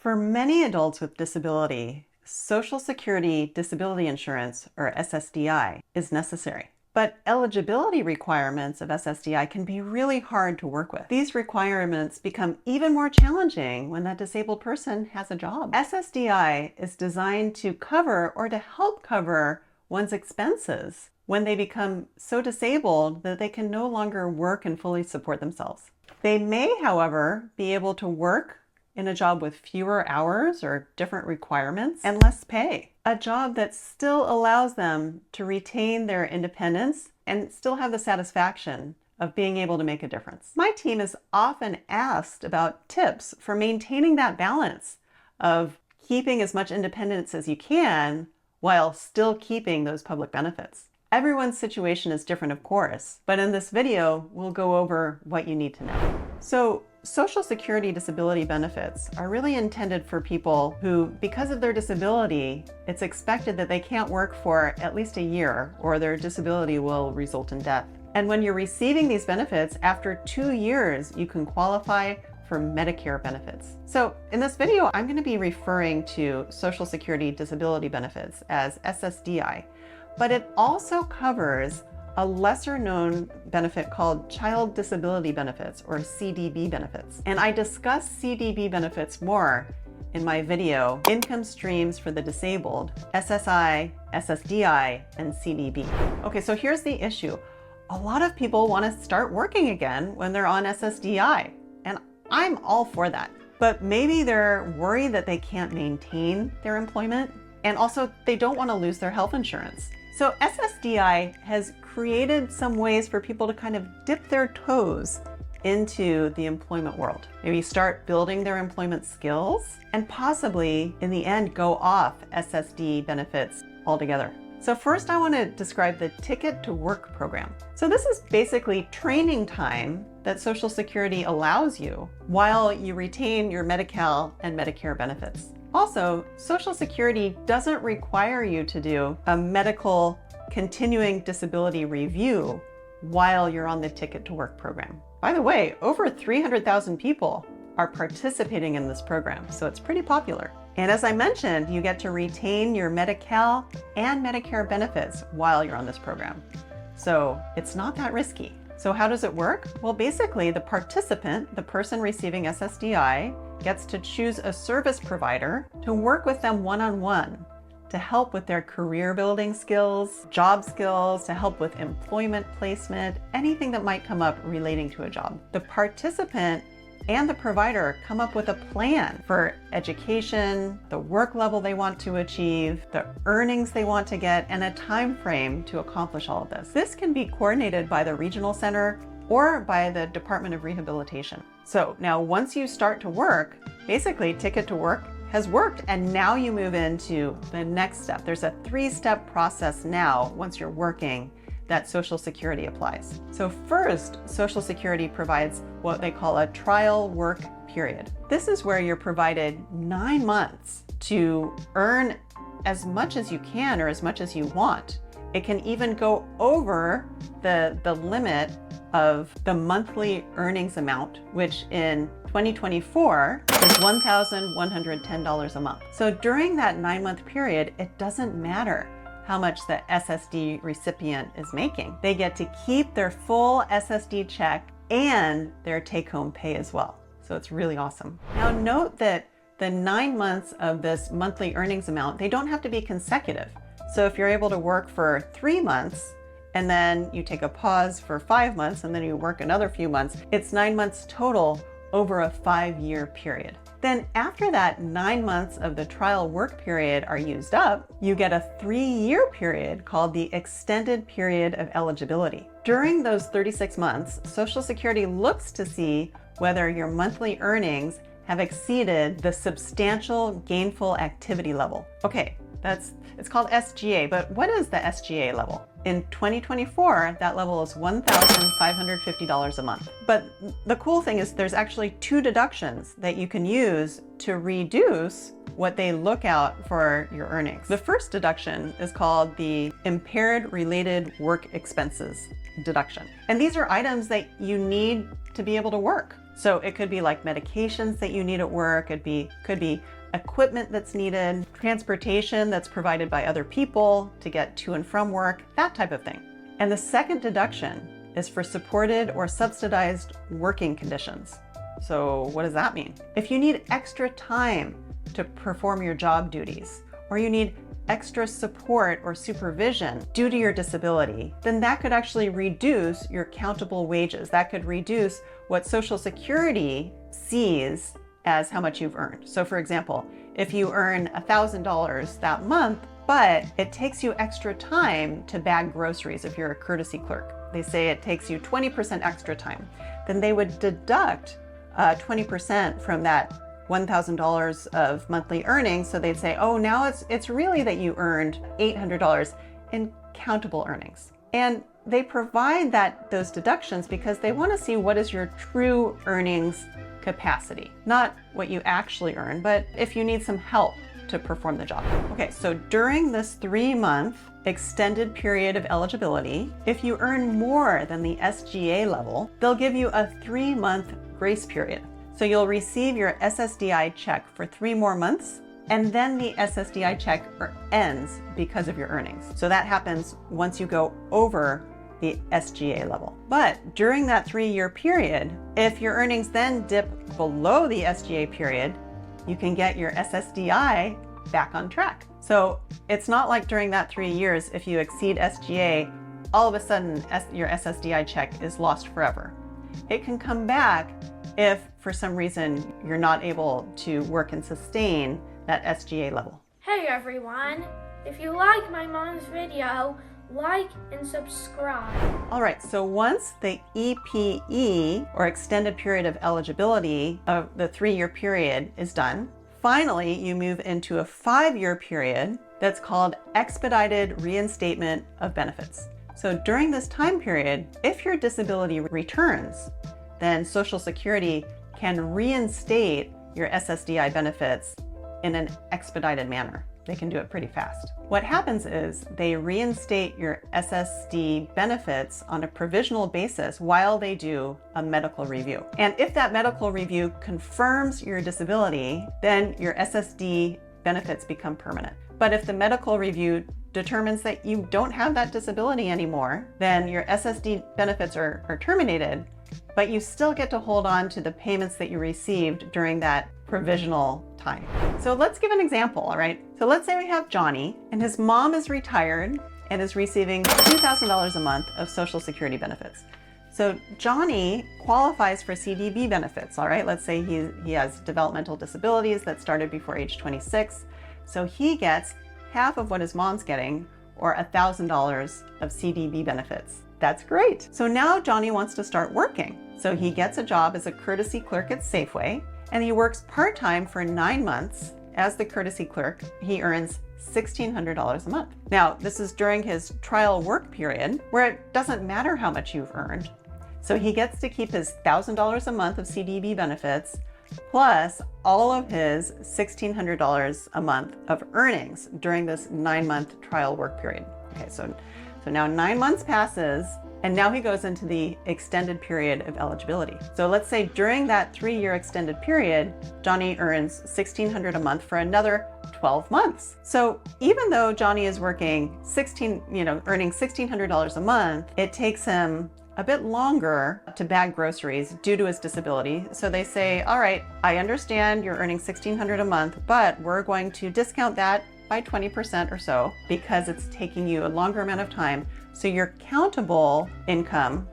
For many adults with disability, Social Security Disability Insurance, or SSDI, is necessary. But eligibility requirements of SSDI can be really hard to work with. These requirements become even more challenging when that disabled person has a job. SSDI is designed to cover or to help cover one's expenses when they become so disabled that they can no longer work and fully support themselves. They may, however, be able to work in a job with fewer hours or different requirements and less pay. A job that still allows them to retain their independence and still have the satisfaction of being able to make a difference. My team is often asked about tips for maintaining that balance of keeping as much independence as you can while still keeping those public benefits. Everyone's situation is different, of course, but in this video, we'll go over what you need to know. So, Social Security disability benefits are really intended for people who, because of their disability, it's expected that they can't work for at least a year or their disability will result in death. And when you're receiving these benefits, after 2 years, you can qualify for Medicare benefits. So in this video, I'm going to be referring to Social Security disability benefits as SSDI, but it also covers a lesser known benefit called Child Disability Benefits, or CDB benefits. And I discuss CDB benefits more in my video, Income Streams for the Disabled, SSI, SSDI, and CDB. Okay, so here's the issue. A lot of people want to start working again when they're on SSDI, and I'm all for that. But maybe they're worried that they can't maintain their employment, and also they don't want to lose their health insurance. So SSDI has created some ways for people to kind of dip their toes into the employment world. Maybe start building their employment skills and possibly in the end go off SSD benefits altogether. So first I want to describe the Ticket to Work program. So this is basically training time that Social Security allows you while you retain your Medi-Cal and Medicare benefits. Also, Social Security doesn't require you to do a medical continuing disability review while you're on the Ticket to Work program. By the way, over 300,000 people are participating in this program, so it's pretty popular. And as I mentioned, you get to retain your Medi-Cal and Medicare benefits while you're on this program. So it's not that risky. So how does it work? Well, basically the participant, the person receiving SSDI, gets to choose a service provider to work with them one-on-one to help with their career building skills, job skills, to help with employment placement, anything that might come up relating to a job. The participant and the provider come up with a plan for education, the work level they want to achieve, the earnings they want to get, and a time frame to accomplish all of this. This can be coordinated by the regional center or by the Department of Rehabilitation. So now once you start to work, basically Ticket to Work has worked, and now you move into the next step. There's a 3-step process now once you're working that Social Security applies. So first, Social Security provides what they call a trial work period. This is where you're provided 9 months to earn as much as you can or as much as you want. It can even go over the limit of the monthly earnings amount, which in 2024 is $1,110 a month. So during that 9-month period, it doesn't matter how much the SSD recipient is making. They get to keep their full SSD check and their take-home pay as well. So it's really awesome. Now note that the 9 months of this monthly earnings amount, they don't have to be consecutive. So if you're able to work for 3 months and then you take a pause for 5 months and then you work another few months, it's 9 months total over a 5-year period. Then after that 9 months of the trial work period are used up, you get a 3-year period called the Extended Period of Eligibility. During those 36 months, Social Security looks to see whether your monthly earnings have exceeded the substantial gainful activity level. Okay, it's called SGA, but what is the SGA level? In 2024, that level is $1,550 a month. But the cool thing is there's actually 2 deductions that you can use to reduce what they look out for your earnings. The first deduction is called the Impaired Related Work Expenses deduction. And these are items that you need to be able to work. So it could be like medications that you need at work. Could be equipment that's needed, transportation that's provided by other people to get to and from work, that type of thing. And the second deduction is for supported or subsidized working conditions. So what does that mean? If you need extra time to perform your job duties, or you need extra support or supervision due to your disability, then that could actually reduce your countable wages. That could reduce what Social Security sees as how much you've earned. So for example, if you earn $1,000 that month, but it takes you extra time to bag groceries if you're a courtesy clerk, they say it takes you 20% extra time, then they would deduct 20% from that $1,000 of monthly earnings. So they'd say, oh, now it's really that you earned $800 in countable earnings. And they provide those deductions because they want to see what is your true earnings capacity, not what you actually earn, but if you need some help to perform the job. Okay, so during this 3-month extended period of eligibility, if you earn more than the SGA level, they'll give you a 3-month grace period. So you'll receive your SSDI check for 3 more months, and then the SSDI check ends because of your earnings. So that happens once you go over the SGA level. But during that 3-year period, if your earnings then dip below the SGA period, you can get your SSDI back on track. So it's not like during that 3 years, if you exceed SGA, all of a sudden your SSDI check is lost forever. It can come back if for some reason you're not able to work and sustain that SGA level. Hey everyone, if you like my mom's video, like and subscribe. All right, so once the EPE, or extended period of eligibility, of the 3-year period is done, finally you move into a 5-year period that's called Expedited Reinstatement of Benefits. So during this time period, if your disability returns, then Social Security can reinstate your SSDI benefits in an expedited manner. They can do it pretty fast. What happens is they reinstate your SSD benefits on a provisional basis while they do a medical review. And if that medical review confirms your disability, then your SSD benefits become permanent. But if the medical review determines that you don't have that disability anymore, then your SSD benefits are terminated, but you still get to hold on to the payments that you received during that provisional time. So let's give an example, all right? So let's say we have Johnny, and his mom is retired and is receiving $2,000 a month of Social Security benefits. So Johnny qualifies for CDB benefits, all right? Let's say he has developmental disabilities that started before age 26. So he gets half of what his mom's getting, or $1,000 of CDB benefits. That's great. So now Johnny wants to start working. So he gets a job as a courtesy clerk at Safeway, and he works part-time for 9 months as the courtesy clerk. He earns $1,600 a month. Now, this is during his trial work period where it doesn't matter how much you've earned. So he gets to keep his $1,000 a month of CDB benefits plus all of his $1,600 a month of earnings during this 9-month trial work period. Okay, so now 9 months passes, and now he goes into the extended period of eligibility. So let's say during that 3-year extended period, Johnny earns $1,600 a month for another 12 months. So even though Johnny is working earning $1,600 a month, it takes him a bit longer to bag groceries due to his disability. So they say, all right, I understand you're earning $1,600 a month, but we're going to discount that by 20% or so because it's taking you a longer amount of time. So your countable income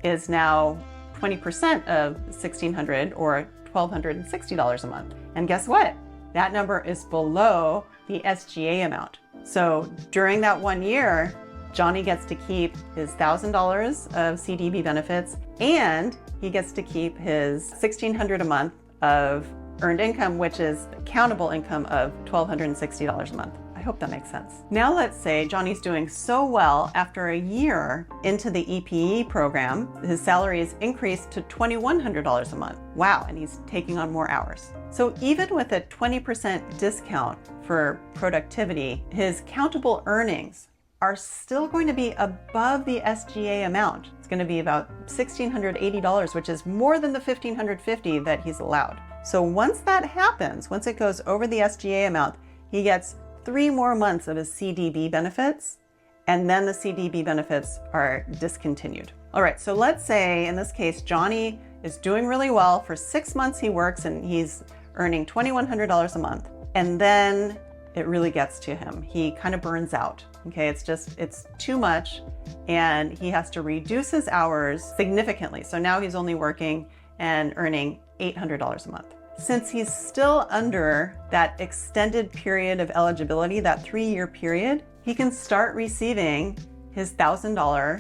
is now 20% of $1,600 or $1,260 a month. And guess what? That number is below the SGA amount. So during that 1 year, Johnny gets to keep his $1,000 of CDB benefits, and he gets to keep his $1,600 a month of earned income, which is countable income of $1,260 a month. I hope that makes sense. Now let's say Johnny's doing so well after a year into the EPE program, his salary is increased to $2,100 a month. Wow, and he's taking on more hours. So even with a 20% discount for productivity, his countable earnings are still going to be above the SGA amount. It's going to be about $1,680, which is more than the $1,550 that he's allowed. So once that happens, once it goes over the SGA amount, he gets 3 more months of his CDB benefits, and then the CDB benefits are discontinued. All right, so let's say in this case, Johnny is doing really well. For 6 months he works and he's earning $2,100 a month. And then it really gets to him. He kind of burns out. Okay, it's too much and he has to reduce his hours significantly. So now he's only working and earning $800 a month. Since he's still under that extended period of eligibility, that 3-year period, he can start receiving his $1,000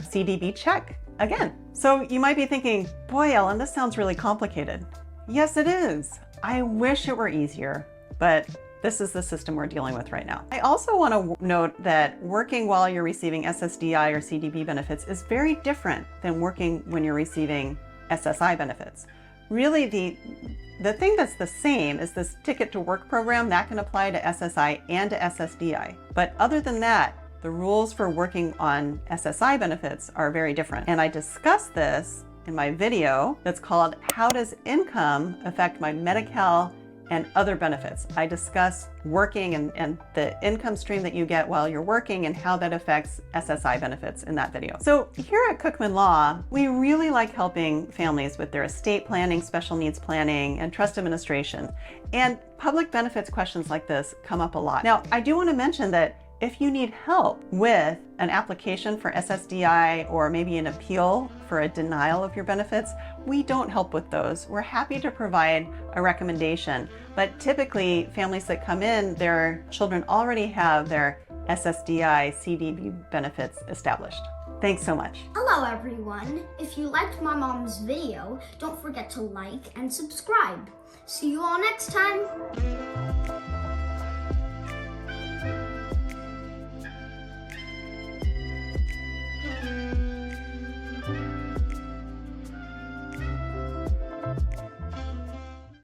CDB check again. So you might be thinking, boy, Ellen, this sounds really complicated. Yes, it is. I wish it were easier, but this is the system we're dealing with right now. I also want to note that working while you're receiving SSDI or CDB benefits is very different than working when you're receiving SSI benefits. Really, the thing that's the same is this Ticket to Work program that can apply to SSI and to SSDI. But other than that, the rules for working on SSI benefits are very different. And I discussed this in my video that's called How Does Income Affect My Medi-Cal and Other Benefits? I discuss working and the income stream that you get while you're working and how that affects SSI benefits in that video. So here at Cookman Law, we really like helping families with their estate planning, special needs planning, and trust administration. And public benefits questions like this come up a lot. Now, I do want to mention that if you need help with an application for SSDI or maybe an appeal for a denial of your benefits, we don't help with those. We're happy to provide a recommendation, but typically families that come in, their children already have their SSDI CDB benefits established. Thanks so much. Hello everyone. If you liked my mom's video, don't forget to like and subscribe. See you all next time.